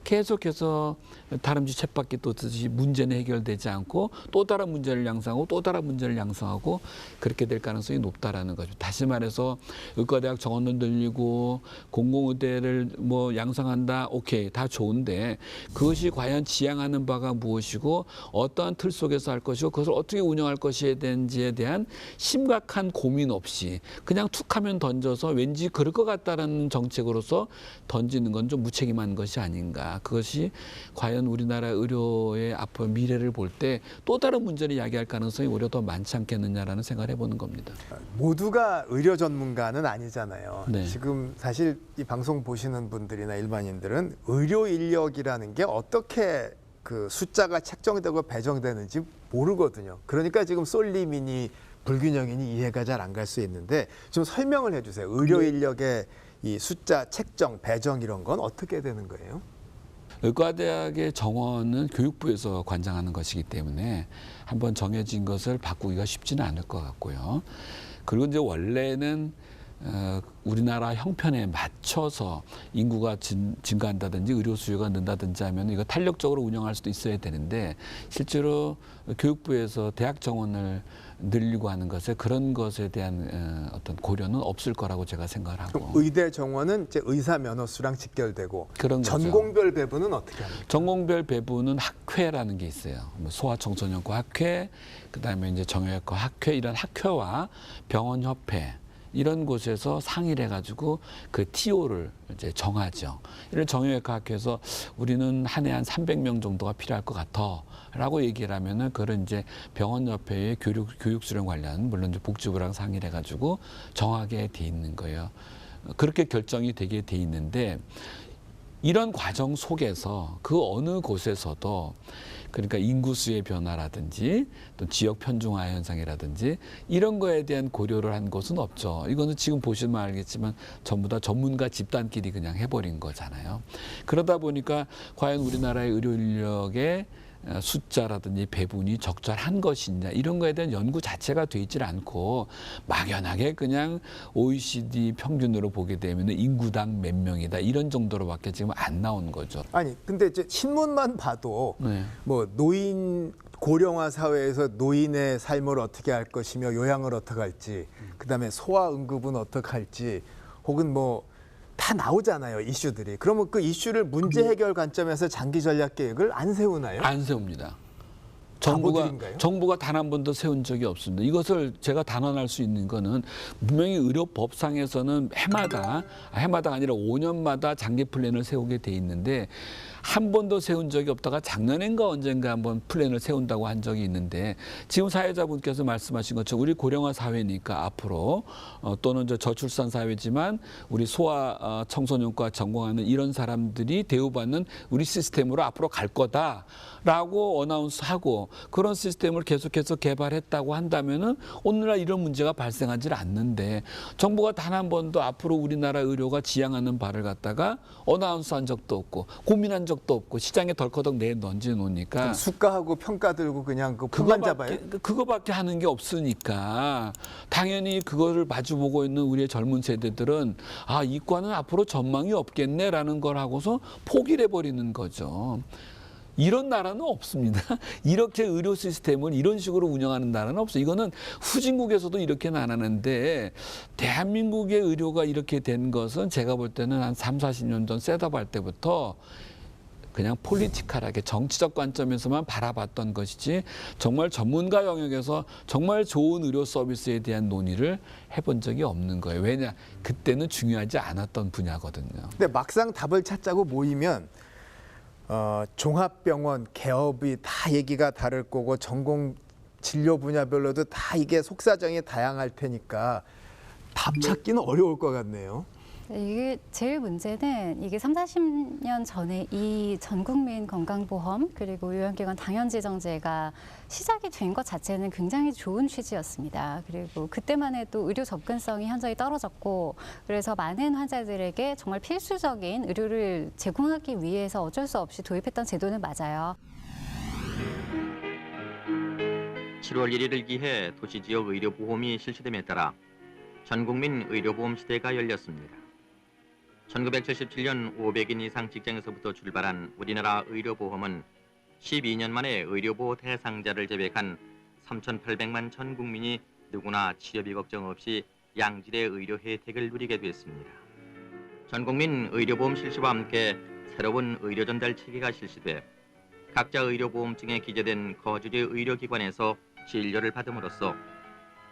계속해서 다람쥐 쳇바퀴 도듯이 문제는 해결되지 않고 또 다른 문제를 양성하고 또 다른 문제를 양성하고 그렇게 될 가능성이 높다라는 거죠. 다시 말해서 의과대학 정원을 늘리고 공공의대를 뭐 양성한다. 오케이. 다 좋은데 그것이 과연 지향하는 바가 무엇이고 어떠한 틀 속에서 할 것이고 그것을 어떻게 운영할 것이에 되는지에 대한 심각한 고민 없이 그냥 툭 하면 던져서 왠지 그럴 것 같다라는 정책으로서 던지는 건 좀 무책임한 것이 아닌가. 그것이 과연 우리나라 의료의 앞으로 미래를 볼 때 또 다른 문제를 야기할 가능성이 오히려 더 많지 않겠느냐라는 생각을 해보는 겁니다. 모두가 의료 전문가는 아니잖아요. 네. 지금 사실 이 방송 보시는 분들이나 일반인들은 의료 인력이라는 게 어떻게 그 숫자가 책정되고 배정되는지 모르거든요. 그러니까 지금 쏠림이니 불균형이니 이해가 잘 안 갈 수 있는데 좀 설명을 해주세요. 의료 인력의 이 숫자 책정, 배정 이런 건 어떻게 되는 거예요? 의과대학의 정원은 교육부에서 관장하는 것이기 때문에 한번 정해진 것을 바꾸기가 쉽지는 않을 것 같고요. 그리고 이제 원래는 우리나라 형편에 맞춰서 인구가 증가한다든지 의료 수요가 는다든지 하면 이거 탄력적으로 운영할 수도 있어야 되는데 실제로 교육부에서 대학 정원을 늘리고 하는 것에 그런 것에 대한 어떤 고려는 없을 거라고 제가 생각을 하고. 의대 정원은 이제 의사 면허 수랑 직결되고 그런 거죠. 전공별 배분은 어떻게 합니까? 전공별 배분은 학회라는 게 있어요. 뭐 소아청소년과 학회, 그다음에 이제 정형외과 학회 이런 학회와 병원협회 이런 곳에서 상의를 해가지고 그 TO를 이제 정하죠. 이런 정형외과 학회에서 우리는 한 해 한 300명 정도가 필요할 것 같아라고 얘기를 하면은 그런 이제 병원협회의 교육 수련 관련 물론 이제 복지부랑 상의를 해가지고 정하게 돼 있는 거예요. 그렇게 결정이 되게 돼 있는데 이런 과정 속에서 그 어느 곳에서도 그러니까 인구수의 변화라든지 또 지역 편중화 현상이라든지 이런 거에 대한 고려를 한 것은 없죠. 이거는 지금 보시면 알겠지만 전부 다 전문가 집단끼리 그냥 해버린 거잖아요. 그러다 보니까 과연 우리나라의 의료 인력의 숫자라든지 배분이 적절한 것이냐 이런 거에 대한 연구 자체가 돼 있질 않고 막연하게 그냥 OECD 평균으로 보게 되면 인구당 몇 명이다 이런 정도로밖에 지금 안 나오는 거죠. 아니 근데 이제 신문만 봐도 뭐 노인 고령화 사회에서 노인의 삶을 어떻게 할 것이며 요양을 어떻게 할지 그다음에 소아응급은 어떻게 할지 혹은 뭐 다 나오잖아요, 이슈들이. 그러면 그 이슈를 문제 해결 관점에서 장기 전략 계획을 안 세우나요? 안 세웁니다. 바보들인가요? 정부가 단 한 번도 세운 적이 없습니다. 이것을 제가 단언할 수 있는 거는 분명히 의료법상에서는 해마다 아니라 5년마다 장기 플랜을 세우게 돼 있는데 한 번도 세운 적이 없다가 작년인가 언젠가 한번 플랜을 세운다고 한 적이 있는데 지금 사회자분께서 말씀하신 것처럼 우리 고령화 사회니까 앞으로 또는 저출산 사회지만 우리 소아 청소년과 전공하는 이런 사람들이 대우받는 우리 시스템으로 앞으로 갈 거다라고 어나운스하고 그런 시스템을 계속해서 개발했다고 한다면은 오늘날 이런 문제가 발생하지 않는데 정부가 단 한 번도 앞으로 우리나라 의료가 지향하는 바를 갖다가 어나운스한 적도 없고 고민한 적도 없고 시장에 덜커덕 내던져 놓으니까 수가하고 평가 들고 그냥 그 폰만 잡아요. 그거밖에 하는 게 없으니까 당연히 그거를 마주보고 있는 우리의 젊은 세대들은 아, 이과는 앞으로 전망이 없겠네라는 걸 하고서 포기를 해버리는 거죠. 이런 나라는 없습니다. 이렇게 의료 시스템을 이런 식으로 운영하는 나라는 없어요. 이거는 후진국에서도 이렇게는 안 하는데 대한민국의 의료가 이렇게 된 것은 제가 볼 때는 한 3, 40년 전 셋업 할 때부터 그냥 폴리티컬하게 정치적 관점에서만 바라봤던 것이지 정말 전문가 영역에서 정말 좋은 의료 서비스에 대한 논의를 해본 적이 없는 거예요. 왜냐? 그때는 중요하지 않았던 분야거든요. 근데 막상 답을 찾자고 모이면 종합병원, 개업이 다 얘기가 다를 거고 전공 진료 분야별로도 다 이게 속사정이 다양할 테니까 답 찾기는 어려울 것 같네요. 이게 제일 문제는 이게 30-40년 전에 이 전국민 건강보험 그리고 요양기관 당연지정제가 시작이 된 것 자체는 굉장히 좋은 취지였습니다. 그리고 그때만 해도 의료 접근성이 현저히 떨어졌고 그래서 많은 환자들에게 정말 필수적인 의료를 제공하기 위해서 어쩔 수 없이 도입했던 제도는 맞아요. 7월 1일을 기해 도시지역 의료보험이 실시됨에 따라 전국민 의료보험 시대가 열렸습니다. 1977년 500인 이상 직장에서부터 출발한 우리나라 의료보험은 12년 만에 의료보호 대상자를 제외한 3,800만 전 국민이 누구나 치료비 걱정 없이 양질의 의료 혜택을 누리게 됐습니다. 전국민 의료보험 실시와 함께 새로운 의료 전달 체계가 실시돼 각자 의료보험증에 기재된 거주지 의료기관에서 진료를 받음으로써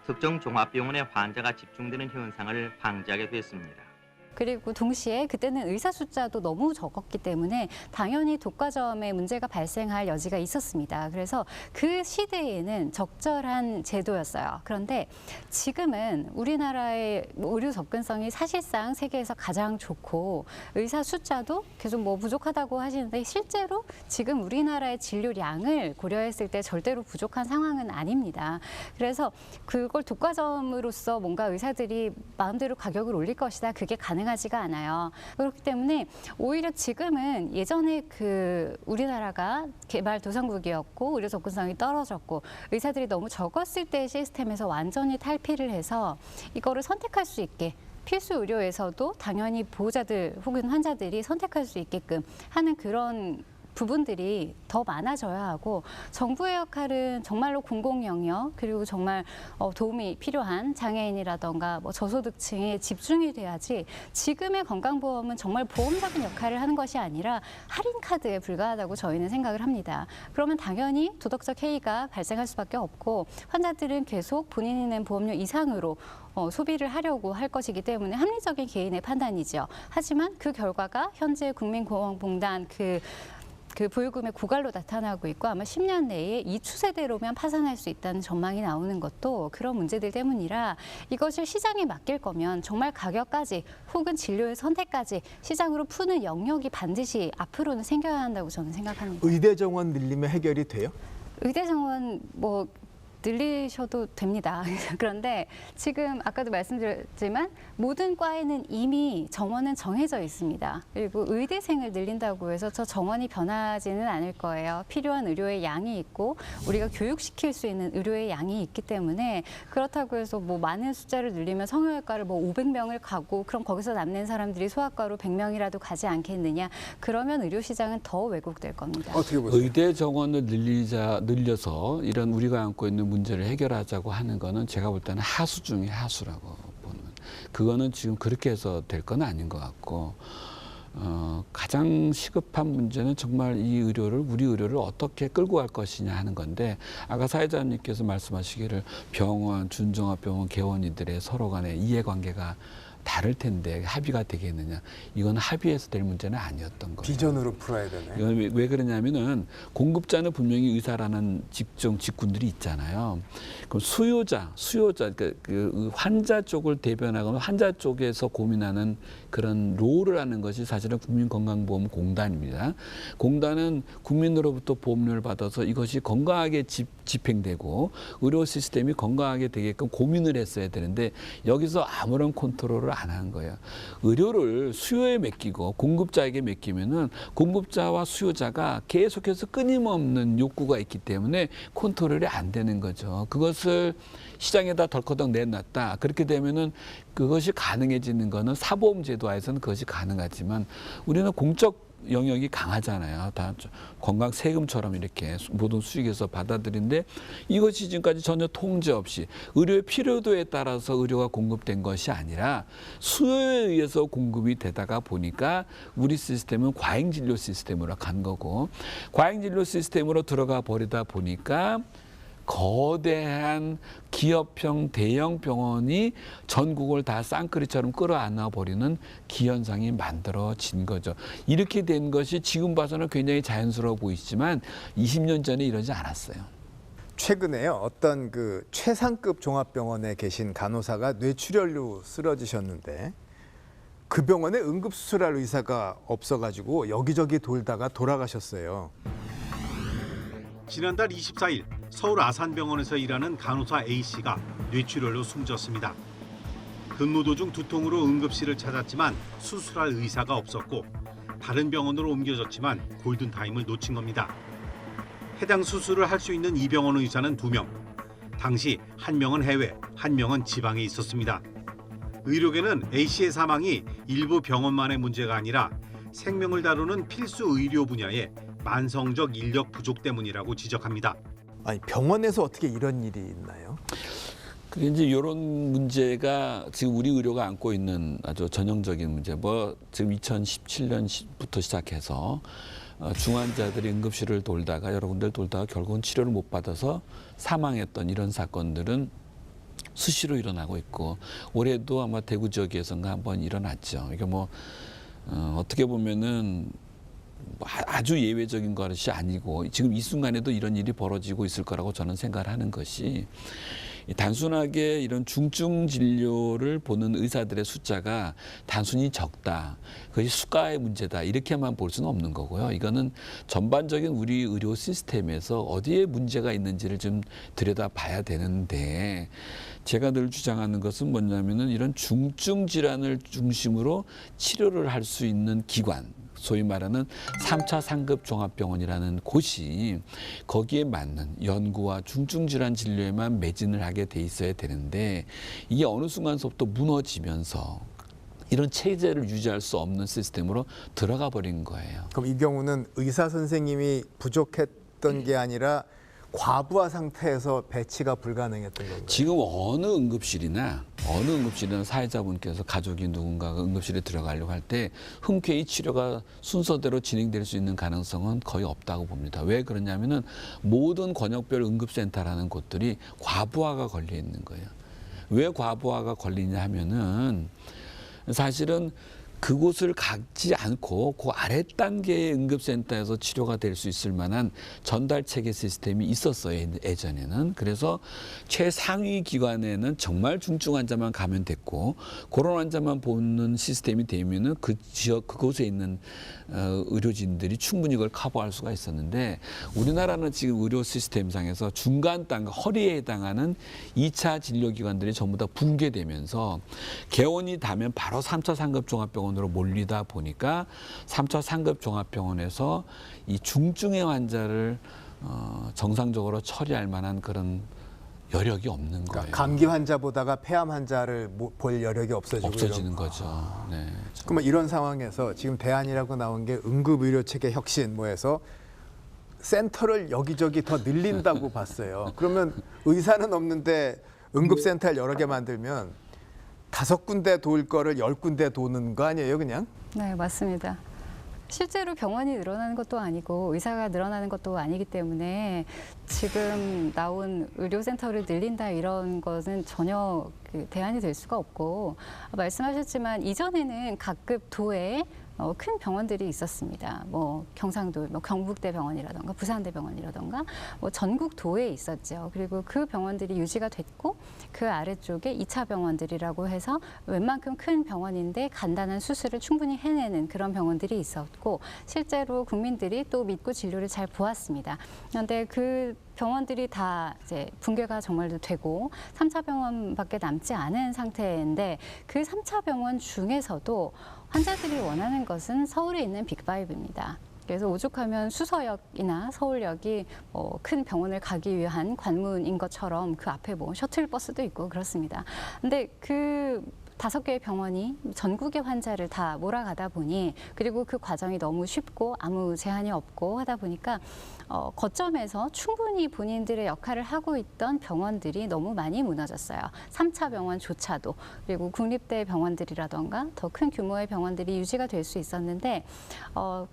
특정 종합병원에 환자가 집중되는 현상을 방지하게 됐습니다. 그리고 동시에 그때는 의사 숫자도 너무 적었기 때문에 당연히 독과점의 문제가 발생할 여지가 있었습니다. 그래서 그 시대에는 적절한 제도였어요. 그런데 지금은 우리나라의 의료 접근성이 사실상 세계에서 가장 좋고 의사 숫자도 계속 뭐 부족하다고 하시는데 실제로 지금 우리나라의 진료량을 고려했을 때 절대로 부족한 상황은 아닙니다. 그래서 그걸 독과점으로서 뭔가 의사들이 마음대로 가격을 올릴 것이다. 그게 가능하지가 않아요. 그렇기 때문에 오히려 지금은 예전에 그 우리나라가 개발도상국이었고 의료 접근성이 떨어졌고 의사들이 너무 적었을 때 시스템에서 완전히 탈피를 해서 이거를 선택할 수 있게 필수 의료에서도 당연히 보호자들 혹은 환자들이 선택할 수 있게끔 하는 그런 부분들이 더 많아져야 하고, 정부의 역할은 정말로 공공 영역 그리고 정말 도움이 필요한 장애인이라던가 뭐 저소득층에 집중이 돼야지, 지금의 건강보험은 정말 보험적인 역할을 하는 것이 아니라 할인 카드에 불과하다고 저희는 생각을 합니다. 그러면 당연히 도덕적 해이가 발생할 수밖에 없고, 환자들은 계속 본인이 낸 보험료 이상으로 소비를 하려고 할 것이기 때문에 합리적인 개인의 판단이죠. 하지만 그 결과가 현재 국민고용공단 그 보유금의 고갈로 나타나고 있고, 아마 10년 내에 이 추세대로면 파산할 수 있다는 전망이 나오는 것도 그런 문제들 때문이라, 이것을 시장에 맡길 거면 정말 가격까지 혹은 진료의 선택까지 시장으로 푸는 영역이 반드시 앞으로는 생겨야 한다고 저는 생각합니다. 의대 정원 늘리면 해결이 돼요? 의대 정원 뭐 늘리셔도 됩니다. 그런데 지금 아까도 말씀드렸지만 모든 과에는 이미 정원은 정해져 있습니다. 그리고 의대생을 늘린다고 해서 저 정원이 변하지는 않을 거예요. 필요한 의료의 양이 있고 우리가 교육시킬 수 있는 의료의 양이 있기 때문에, 그렇다고 해서 뭐 많은 숫자를 늘리면 성형외과를 뭐 500명을 가고 그럼 거기서 남는 사람들이 소아과로 100명이라도 가지 않겠느냐. 그러면 의료 시장은 더 왜곡될 겁니다. 어떻게 보세요? 의대 정원을 늘려서 이런 우리가 안고 있는 문제를 해결하자고 하는 거는 제가 볼 때는 하수 중에 하수라고 보는, 그거는 지금 그렇게 해서 될 건 아닌 것 같고, 가장 시급한 문제는 정말 이 의료를, 우리 의료를 어떻게 끌고 갈 것이냐 하는 건데, 아까 사회자님께서 말씀하시기를 병원, 준종합병원, 개원이들의 서로 간의 이해관계가 다를 텐데 합의가 되겠느냐. 이건 합의해서 될 문제는 아니었던 거예요. 비전으로 풀어야 되네. 이건 왜 그러냐면은 공급자는 분명히 의사라는 직군들이 있잖아요. 그럼 수요자 그 환자 쪽을 대변하거나 환자 쪽에서 고민하는 그런 롤을 하는 것이 사실은 국민건강보험공단입니다. 공단은 국민으로부터 보험료를 받아서 이것이 건강하게 집행되고 의료 시스템이 건강하게 되게끔 고민을 했어야 되는데, 여기서 아무런 컨트롤을 안 한 거예요. 의료를 수요에 맡기고 공급자에게 맡기면은 공급자와 수요자가 계속해서 끊임없는 욕구가 있기 때문에 컨트롤이 안 되는 거죠. 그것을 시장에다 덜커덕 내놨다. 그렇게 되면은 그것이 가능해지는 거는 사보험제도에서는 그것이 가능하지만, 우리는 공적 영역이 강하잖아요. 다 건강 세금처럼 이렇게 모든 수익에서 받아들인데, 이것이 지금까지 전혀 통제 없이 의료의 필요도에 따라서 의료가 공급된 것이 아니라 수요에 의해서 공급이 되다가 보니까 우리 시스템은 과잉진료 시스템으로 간 거고, 과잉진료 시스템으로 들어가 버리다 보니까 거대한 기업형 대형 병원이 전국을 다 쌍끌이처럼 끌어안아 버리는 기현상이 만들어진 거죠. 이렇게 된 것이 지금 봐서는 굉장히 자연스러워 보이지만 20년 전에 이러지 않았어요. 최근에요, 어떤 그 최상급 종합병원에 계신 간호사가 뇌출혈로 쓰러지셨는데, 그 병원에 응급수술할 의사가 없어가지고 여기저기 돌다가 돌아가셨어요. 지난달 24일 서울 아산병원에서 일하는 간호사 A씨가 뇌출혈로 숨졌습니다. 근무 도중 두통으로 응급실을 찾았지만 수술할 의사가 없었고, 다른 병원으로 옮겨졌지만 골든타임을 놓친 겁니다. 해당 수술을 할 수 있는 이 병원 의사는 2명. 당시 1명은 해외, 1명은 지방에 있었습니다. 의료계는 A씨의 사망이 일부 병원만의 문제가 아니라 생명을 다루는 필수 의료 분야에 만성적 인력 부족 때문이라고 지적합니다. 아니, 병원에서 어떻게 이런 일이 있나요? 그게 이제 이런 문제가 지금 우리 의료가 안고 있는 아주 전형적인 문제. 뭐 지금 2017년부터 시작해서 중환자들이 응급실을 돌다가 여러 군데를 돌다가 결국은 치료를 못 받아서 사망했던 이런 사건들은 수시로 일어나고 있고, 올해도 아마 대구 지역에서인가 한번 일어났죠. 이게 뭐 어떻게 보면은 아주 예외적인 것이 아니고 지금 이 순간에도 이런 일이 벌어지고 있을 거라고 저는 생각을 하는 것이, 단순하게 이런 중증 진료를 보는 의사들의 숫자가 단순히 적다, 그것이 수가의 문제다, 이렇게만 볼 수는 없는 거고요. 이거는 전반적인 우리 의료 시스템에서 어디에 문제가 있는지를 좀 들여다봐야 되는데, 제가 늘 주장하는 것은 뭐냐면은 이런 중증 질환을 중심으로 치료를 할 수 있는 기관, 소위 말하는 3차 상급 종합병원이라는 곳이 거기에 맞는 연구와 중증질환 진료에만 매진을 하게 돼 있어야 되는데, 이게 어느 순간서부터 무너지면서 이런 체제를 유지할 수 없는 시스템으로 들어가 버린 거예요. 그럼 이 경우는 의사 선생님이 부족했던 게 아니라 과부하 상태에서 배치가 불가능했던 건가요? 지금 어느 응급실이나 사회자분께서 가족이 누군가가 응급실에 들어가려고 할 때 흔쾌히 치료가 순서대로 진행될 수 있는 가능성은 거의 없다고 봅니다. 왜 그러냐면은 모든 권역별 응급센터라는 곳들이 과부하가 걸려 있는 거예요. 왜 과부하가 걸리냐 하면은 사실은 그곳을 가지 않고 그 아래 단계의 응급센터에서 치료가 될 수 있을 만한 전달 체계 시스템이 있었어요, 예전에는. 그래서 최상위 기관에는 정말 중증 환자만 가면 됐고 그런 환자만 보는 시스템이 되면은 그 지역 그곳에 있는 의료진들이 충분히 그걸 커버할 수가 있었는데 우리나라는 지금 의료 시스템상에서 중간 단계 허리에 해당하는 2차 진료기관들이 전부 다 붕괴되면서 개원이 닿으면 바로 3차 상급 종합병원으로 몰리다 보니까 3차 상급 종합병원에서 이 중증의 환자를 정상적으로 처리할 만한 그런 여력이 없는 거예요. 감기 환자보다가 폐암 환자를 볼 여력이 없어지는 거죠. 네. 그러면 이런 상황에서 지금 대안이라고 나온 게 응급의료체계 혁신 뭐해서 센터를 여기저기 더 늘린다고 봤어요. 그러면 의사는 없는데 응급센터를 여러 개 만들면 5군데 도울 거를 10군데 도는 거 아니에요, 그냥? 네, 맞습니다. 실제로 병원이 늘어나는 것도 아니고 의사가 늘어나는 것도 아니기 때문에 지금 나온 의료센터를 늘린다 이런 것은 전혀 대안이 될 수가 없고 말씀하셨지만 이전에는 각급 도에 큰 병원들이 있었습니다. 뭐 경상도, 뭐 경북대병원이라던가 부산대병원이라던가 뭐 전국 도에 있었죠. 그리고 그 병원들이 유지가 됐고 그 아래쪽에 2차 병원들이라고 해서 웬만큼 큰 병원인데 간단한 수술을 충분히 해내는 그런 병원들이 있었고 실제로 국민들이 또 믿고 진료를 잘 보았습니다. 그런데 그 병원들이 다 이제 붕괴가 정말로 되고 3차 병원밖에 남지 않은 상태인데 그 3차 병원 중에서도 환자들이 원하는 것은 서울에 있는 빅5입니다. 그래서 오죽하면 수서역이나 서울역이 큰 병원을 가기 위한 관문인 것처럼 그 앞에 뭐 셔틀버스도 있고 그렇습니다. 근데 그 5개의 병원이 전국의 환자를 다 몰아가다 보니 그리고 그 과정이 너무 쉽고 아무 제한이 없고 하다 보니까 거점에서 충분히 본인들의 역할을 하고 있던 병원들이 너무 많이 무너졌어요. 3차 병원조차도. 그리고 국립대 병원들이라던가 더 큰 규모의 병원들이 유지가 될 수 있었는데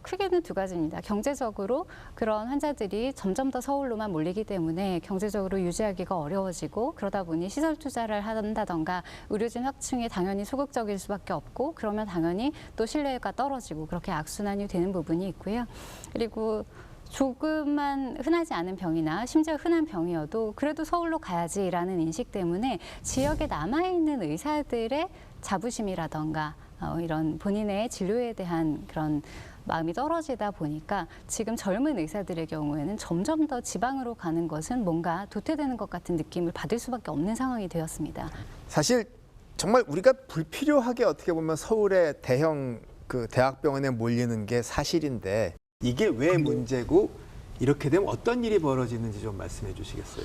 크게는 2가지입니다. 경제적으로 그런 환자들이 점점 더 서울로만 몰리기 때문에 경제적으로 유지하기가 어려워지고 그러다 보니 시설 투자를 한다던가 의료진 확충에 당연히 소극적일 수밖에 없고 그러면 당연히 또 신뢰가 떨어지고 그렇게 악순환이 되는 부분이 있고요. 그리고 조금만 흔하지 않은 병이나 심지어 흔한 병이어도 그래도 서울로 가야지라는 인식 때문에 지역에 남아있는 의사들의 자부심이라던가 이런 본인의 진료에 대한 그런 마음이 떨어지다 보니까 지금 젊은 의사들의 경우에는 점점 더 지방으로 가는 것은 뭔가 도태되는 것 같은 느낌을 받을 수밖에 없는 상황이 되었습니다. 사실 정말 우리가 불필요하게 어떻게 보면 서울의 대형 대학병원에 몰리는 게 사실인데 이게 왜 문제고 이렇게 되면 어떤 일이 벌어지는지 좀 말씀해 주시겠어요?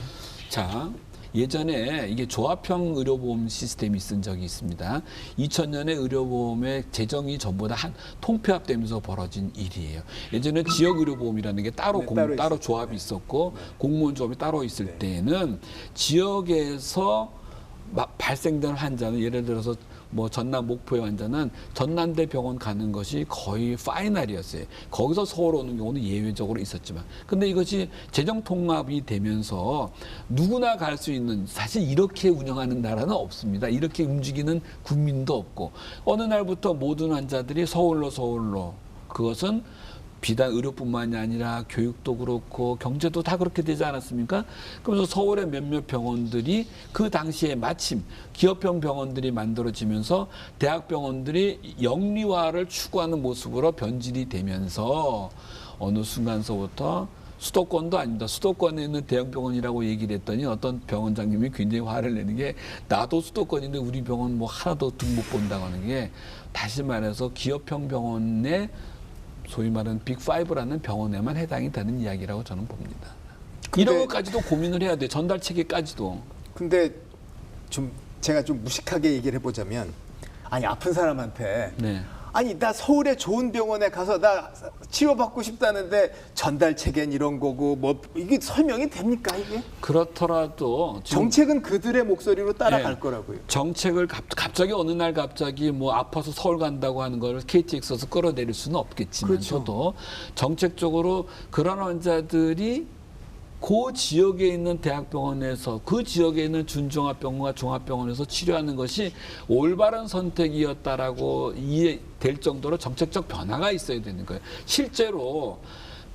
자, 예전에 이게 조합형 의료보험 시스템이 있은 적이 있습니다. 2000년에 의료보험의 재정이 전부 다 통폐합되면서 벌어진 일이에요. 예전에 지역의료보험이라는 게 따로 따로 조합이 있었고 공무원 조합이 따로 있을 때에는 지역에서 발생된 환자는 예를 들어서 뭐 전남 목포의 환자는 전남대 병원 가는 것이 거의 파이널이었어요. 거기서 서울 오는 경우는 예외적으로 있었지만 근데 이것이 재정 통합이 되면서 누구나 갈 수 있는 사실 이렇게 운영하는 나라는 없습니다. 이렇게 움직이는 국민도 없고 어느 날부터 모든 환자들이 서울로 그것은 비단 의료뿐만이 아니라 교육도 그렇고 경제도 다 그렇게 되지 않았습니까? 그래서 서울의 몇몇 병원들이 그 당시에 마침 기업형 병원들이 만들어지면서 대학병원들이 영리화를 추구하는 모습으로 변질이 되면서 어느 순간서부터 수도권도 아닙니다. 수도권에 있는 대형 병원이라고 얘기를 했더니 어떤 병원장님이 굉장히 화를 내는 게 나도 수도권인데 우리 병원 뭐 하나도 등 못 본다고 하는 게 다시 말해서 기업형 병원의 소위 말하는 빅5라는 병원에만 해당이 되는 이야기라고 저는 봅니다. 이런 것까지도 고민을 해야 돼. 전달 체계까지도. 근데 제가 좀 무식하게 얘기를 해보자면 아니 아픈 사람한테 네. 아니 나 서울의 좋은 병원에 가서 나 치료받고 싶다는데 전달 체계는 이런 거고 뭐 이게 설명이 됩니까 이게? 그렇더라도 지금 정책은 그들의 목소리로 따라갈 네. 거라고요. 정책을 갑자기 어느 날 갑자기 뭐 아파서 서울 간다고 하는 걸 KTX에서 끌어내릴 수는 없겠지만서도 정책적으로 그런 환자들이 그 지역에 있는 대학병원에서 그 지역에 있는 준종합병원과 종합병원에서 치료하는 것이 올바른 선택이었다라고 이해될 정도로 정책적 변화가 있어야 되는 거예요. 실제로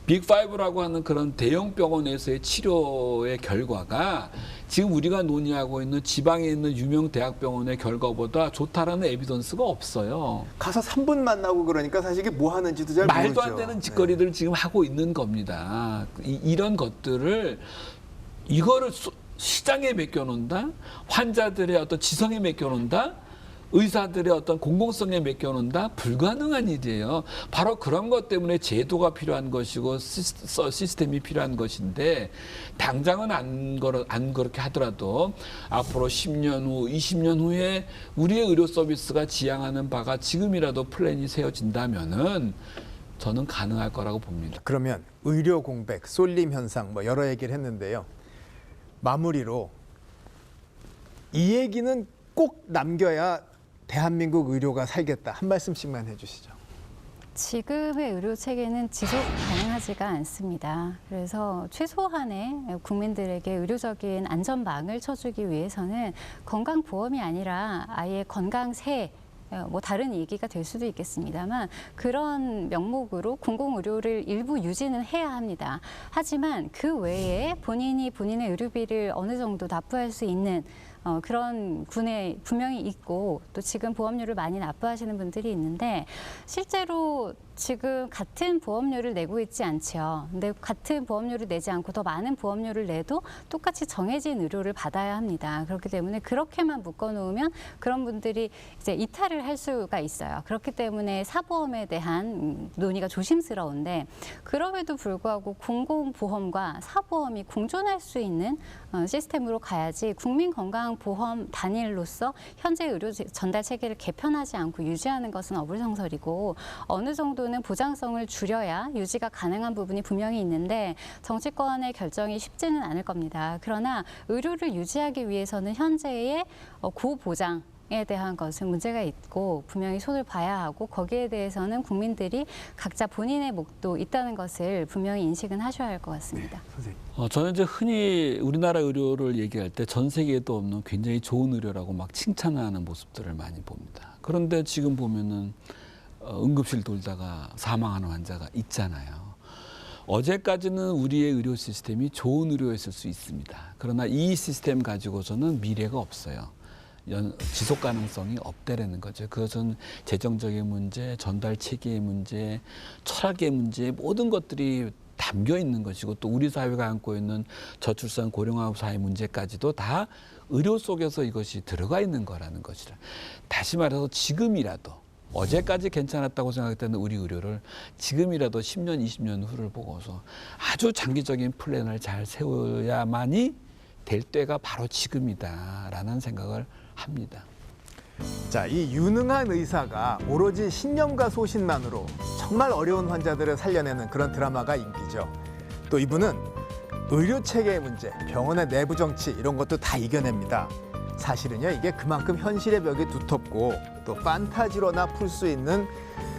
빅5라고 하는 그런 대형 병원에서의 치료의 결과가 지금 우리가 논의하고 있는 지방에 있는 유명 대학병원의 결과보다 좋다라는 에비던스가 없어요. 가서 3분 만나고 그러니까 사실 이게 뭐 하는지도 잘 모르죠. 말도 안 되는 짓거리들을 지금 하고 있는 겁니다. 이런 것들을 이거를 시장에 맡겨놓는다, 환자들의 어떤 지성에 맡겨놓는다, 의사들의 어떤 공공성에 맡겨놓는다, 불가능한 일이에요. 바로 그런 것 때문에 제도가 필요한 것이고 시스템이 필요한 것인데 당장은 안 그렇게 하더라도 앞으로 10년 후, 20년 후에 우리의 의료 서비스가 지향하는 바가 지금이라도 플랜이 세워진다면은 저는 가능할 거라고 봅니다. 그러면 의료 공백, 쏠림 현상 뭐 여러 얘기를 했는데요. 마무리로 이 얘기는 꼭 남겨야 대한민국 의료가 살겠다. 한 말씀씩만 해주시죠. 지금의 의료 체계는 지속 가능하지가 않습니다. 그래서 최소한의 국민들에게 의료적인 안전망을 쳐주기 위해서는 건강보험이 아니라 아예 건강세, 뭐 다른 얘기가 될 수도 있겠습니다만 그런 명목으로 공공의료를 일부 유지는 해야 합니다. 하지만 그 외에 본인이 본인의 의료비를 어느 정도 납부할 수 있는 그런 군에 분명히 있고 또 지금 보험료를 많이 납부하시는 분들이 있는데 실제로 지금 같은 보험료를 내고 있지 않죠. 근데 같은 보험료를 내지 않고 더 많은 보험료를 내도 똑같이 정해진 의료를 받아야 합니다. 그렇기 때문에 그렇게만 묶어놓으면 그런 분들이 이제 이탈을 할 수가 있어요. 그렇기 때문에 사보험에 대한 논의가 조심스러운데 그럼에도 불구하고 공공보험과 사보험이 공존할 수 있는 시스템으로 가야지 국민건강보험 단일로서 현재 의료 전달 체계를 개편하지 않고 유지하는 것은 어불성설이고 어느 정도는 보장성을 줄여야 유지가 가능한 부분이 분명히 있는데 정치권의 결정이 쉽지는 않을 겁니다. 그러나 의료를 유지하기 위해서는 현재의 고보장 에 대한 것은 문제가 있고 분명히 손을 봐야 하고 거기에 대해서는 국민들이 각자 본인의 몫도 있다는 것을 분명히 인식은 하셔야 할 것 같습니다. 저는 이제 흔히 우리나라 의료를 얘기할 때 전 세계에도 없는 굉장히 좋은 의료라고 막 칭찬하는 모습들을 많이 봅니다. 그런데 지금 보면은 응급실 돌다가 사망하는 환자가 있잖아요. 어제까지는 우리의 의료 시스템이 좋은 의료였을 수 있습니다. 그러나 이 시스템 가지고서는 미래가 없어요. 지속 가능성이 없다라는 거죠. 그것은 재정적인 문제, 전달 체계의 문제, 철학의 문제 모든 것들이 담겨 있는 것이고 또 우리 사회가 안고 있는 저출산 고령화 사회 문제까지도 다 의료 속에서 이것이 들어가 있는 거라는 것이라. 다시 말해서 지금이라도 어제까지 괜찮았다고 생각했던 우리 의료를 지금이라도 10년, 20년 후를 보고서 아주 장기적인 플랜을 잘 세워야만이 될 때가 바로 지금이다라는 생각을 합니다. 자, 이 유능한 의사가 오로지 신념과 소신만으로 정말 어려운 환자들을 살려내는 그런 드라마가 인기죠. 또 이분은 의료 체계의 문제, 병원의 내부 정치 이런 것도 다 이겨냅니다. 사실은요, 이게 그만큼 현실의 벽이 두텁고 또 판타지로나 풀 수 있는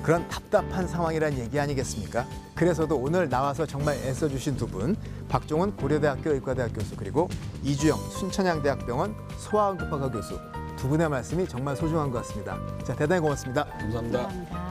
그런 답답한 상황이란 얘기 아니겠습니까? 그래서도 오늘 나와서 정말 애써주신 두 분, 박종훈 고려대학교 의과대학 교수 그리고 이주영 순천향대학병원 소아응급학과 교수 두 분의 말씀이 정말 소중한 것 같습니다. 자, 대단히 고맙습니다. 감사합니다. 감사합니다.